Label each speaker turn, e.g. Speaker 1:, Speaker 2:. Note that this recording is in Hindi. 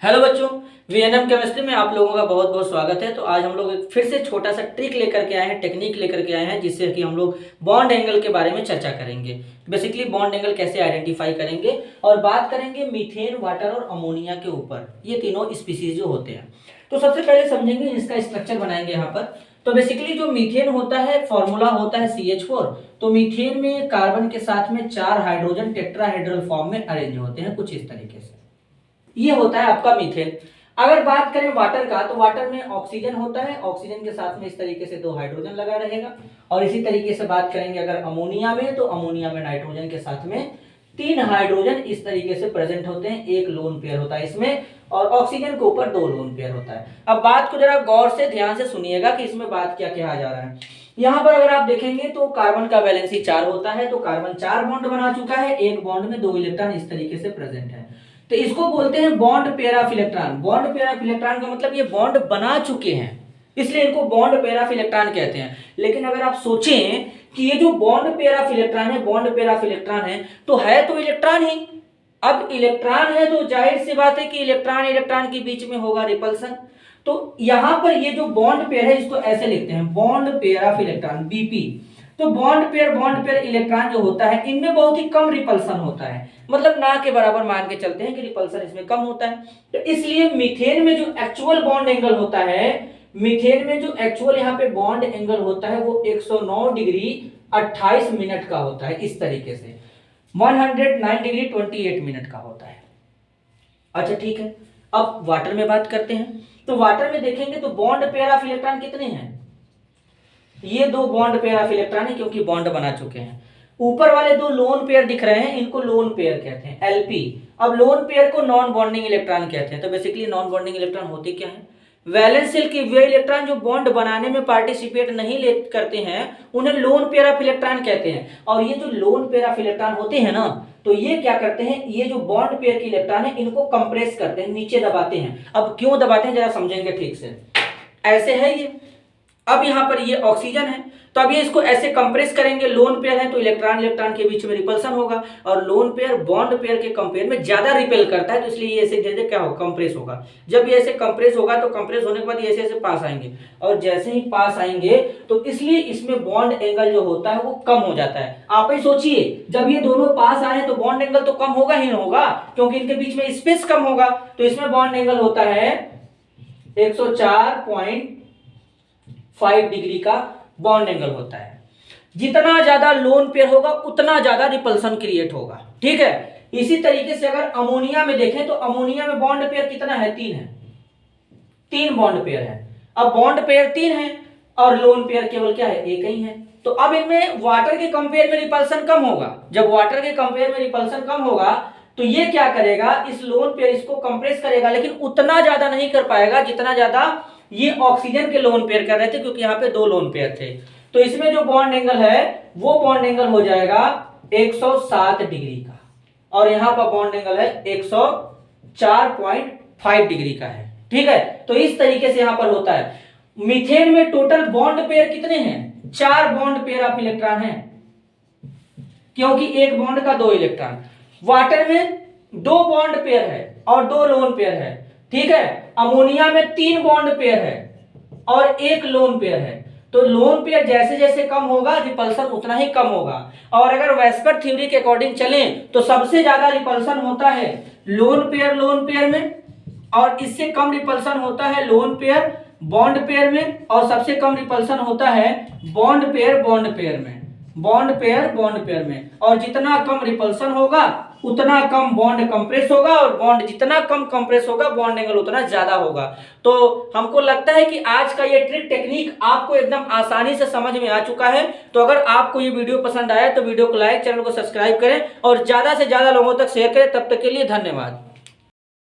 Speaker 1: हेलो बच्चों, वीएनएम केमिस्ट्री में आप लोगों का बहुत बहुत स्वागत है। तो आज हम लोग एक फिर से छोटा सा ट्रिक लेकर के आए हैं, टेक्निक लेकर के आए हैं, जिससे कि हम लोग बॉन्ड एंगल के बारे में चर्चा करेंगे। बेसिकली बॉन्ड एंगल कैसे आइडेंटिफाई करेंगे और बात करेंगे मीथेन, वाटर और अमोनिया के ऊपर, ये तीनों स्पीसीज जो होते हैं। तो सबसे पहले समझेंगे, इसका स्ट्रक्चर बनाएंगे यहाँ पर। तो बेसिकली जो मीथेन होता है, फॉर्मूला होता है CH4। तो मीथेन में कार्बन के साथ में 4 हाइड्रोजन टेट्राहेड्रल फॉर्म में अरेंज होते हैं कुछ इस तरीके से। ये होता है आपका मीथेन। अगर बात करें वाटर का, तो वाटर में ऑक्सीजन होता है, ऑक्सीजन के साथ में इस तरीके से 2 हाइड्रोजन लगा रहेगा। और इसी तरीके से बात करेंगे अगर अमोनिया में, तो अमोनिया में नाइट्रोजन के साथ में 3 हाइड्रोजन इस तरीके से प्रेजेंट होते हैं, एक लोन पेयर होता है इसमें, और ऑक्सीजन के ऊपर 2 लोन पेयर होता है। अब बात को जरा गौर से ध्यान से सुनिएगा कि इसमें बात क्या कहा जा रहा है। यहाँ पर अगर आप देखेंगे तो कार्बन का वैलेंसी 4 होता है, तो कार्बन 4 बॉन्ड बना चुका है, एक बॉन्ड में 2 इलेक्ट्रॉन इस तरीके से प्रेजेंट है। तो इसको बोलते हैं bond pair of electron. Bond pair of electron का मतलब ये बॉन्ड बना चुके हैं, इसलिए इनको बॉन्ड पेयर ऑफ इलेक्ट्रॉन कहते हैं। लेकिन अगर आप सोचें कि ये जो बॉन्ड पेयर ऑफ इलेक्ट्रॉन है, बॉन्ड पेयर ऑफ इलेक्ट्रॉन है, तो है तो इलेक्ट्रॉन ही। अब इलेक्ट्रॉन है तो जाहिर सी बात है कि इलेक्ट्रॉन इलेक्ट्रॉन के बीच में होगा रिपल्सन। तो यहां पर ये जो बॉन्ड पेयर है, इसको ऐसे लिखते हैं bond pair of electron, BP। तो बॉन्ड पेयर इलेक्ट्रॉन जो होता है, इनमें बहुत ही कम रिपल्सन होता है, मतलब ना के बराबर मान के चलते हैं कि रिपल्सन इसमें कम होता है। तो इसलिए मीथेन में जो एक्चुअल बॉन्ड एंगल होता है, मीथेन में जो एक्चुअल यहाँ पे बॉन्ड एंगल होता है, वो 109 डिग्री 28 मिनट का होता है, इस तरीके से 109 डिग्री 28 मिनट का होता है। अच्छा ठीक है, अब वाटर में बात करते हैं। तो वाटर में देखेंगे तो बॉन्ड पेयर ऑफ इलेक्ट्रॉन कितने हैं? ये 2 बॉन्ड पेयर ऑफ इलेक्ट्रॉन है, क्योंकि बॉन्ड बना चुके हैं। ऊपर वाले 2 लोन पेयर दिख रहे हैं, इनको लोन पेयर कहते हैं, LP। अब लोन पेयर को नॉन बॉन्डिंग इलेक्ट्रॉन कहते हैं। तो बेसिकली नॉन बॉन्डिंग इलेक्ट्रॉन होते क्या है? वैलेंस शेल के वे इलेक्ट्रॉन जो बॉन्ड बनाने में पार्टिसिपेट नहीं ले करते हैं, उन्हें लोन पेयर ऑफ इलेक्ट्रॉन कहते हैं। और ये जो लोन पेयर ऑफ इलेक्ट्रॉन होते हैं ना, तो ये क्या करते हैं, ये जो बॉन्ड पेयर के इलेक्ट्रॉन है, इनको कंप्रेस करते हैं, नीचे दबाते हैं। अब क्यों दबाते हैं जरा समझेंगे ठीक से। ऐसे है ये, अब यहां पर ये ऑक्सीजन है, तो अब ये इसको ऐसे कंप्रेस करेंगे। लोन पेयर है तो इलेक्ट्रॉन इलेक्ट्रॉन के बीच में रिपल्सन होगा, और लोन पेयर बॉन्ड पेयर के कंपेयर में ज्यादा रिपेल करता है, तो इसलिए ये ऐसे धीरे क्या होगा, कंप्रेस होगा। जब ये ऐसे कंप्रेस होगा, तो कंप्रेस होने के बाद ये ऐसे ऐसे पास आएंगे, और जैसे ही पास आएंगे तो इसलिए इसमें बॉन्ड एंगल जो होता है वो कम हो जाता है। आप ही सोचिए, जब ये दोनों पास आए तो बॉन्ड एंगल तो कम होगा ही होगा, क्योंकि इनके बीच में स्पेस कम होगा। तो इसमें बॉन्ड एंगल होता है 104.5 डिग्री का बॉन्ड एंगल होता है। जितना ज्यादा लोन पेयर होगा उतना ज्यादा रिपल्सन क्रिएट होगा, ठीक है। इसी तरीके से अगर अमोनिया में देखें, तो अमोनिया में बॉन्ड पेयर कितना है? 3 है, 3 बॉन्ड पेयर है। अब बॉन्ड पेयर 3 है और लोन पेयर केवल क्या है, 1 ही है। तो अब इनमें वाटर के कंपेयर में रिपल्सन कम होगा। जब वाटर के कंपेयर में रिपल्सन कम होगा, तो ये क्या करेगा, इस लोन पेयर इसको कंप्रेस करेगा, लेकिन उतना ज्यादा नहीं कर पाएगा जितना ज्यादा ये ऑक्सीजन के लोन पेयर कर रहे थे, क्योंकि यहाँ पे 2 लोन पेयर थे। तो इसमें जो बॉन्ड एंगल है, वो बॉन्ड एंगल हो जाएगा 107 डिग्री का, और यहाँ पर बॉन्ड एंगल है 104.5 डिग्री का है, ठीक है। तो इस तरीके से यहाँ पर होता है। मीथेन में टोटल बॉन्ड पेयर कितने हैं? 4 बॉन्ड पेयर ऑफ इलेक्ट्रॉन है, क्योंकि एक बॉन्ड का 2 इलेक्ट्रॉन। वाटर में 2 बॉन्ड पेयर है और 2 लोन पेयर है, ठीक है। अमोनिया में 3 बॉन्ड पेयर है और 1 लोन पेयर है। तो लोन पेयर जैसे जैसे कम होगा, रिपल्सन उतना ही कम होगा। और अगर वेस्पर थ्योरी के अकॉर्डिंग चलें, तो सबसे ज्यादा रिपल्सन होता है लोन पेयर में, और इससे कम रिपल्सन होता है लोन पेयर बॉन्ड पेयर में, और सबसे कम रिपल्सन होता है बॉन्ड पेयर बॉन्ड पेयर में। और जितना कम रिपल्सन होगा उतना कम बॉन्ड कंप्रेस होगा, और बॉन्ड जितना कम कंप्रेस होगा, बॉन्ड एंगल उतना ज्यादा होगा। तो हमको लगता है कि आज का ये ट्रिक टेक्निक आपको एकदम आसानी से समझ में आ चुका है। तो अगर आपको ये वीडियो पसंद आया तो वीडियो को लाइक, चैनल को सब्सक्राइब करें और ज्यादा से ज्यादा लोगों तक शेयर करें। तब तक के लिए धन्यवाद।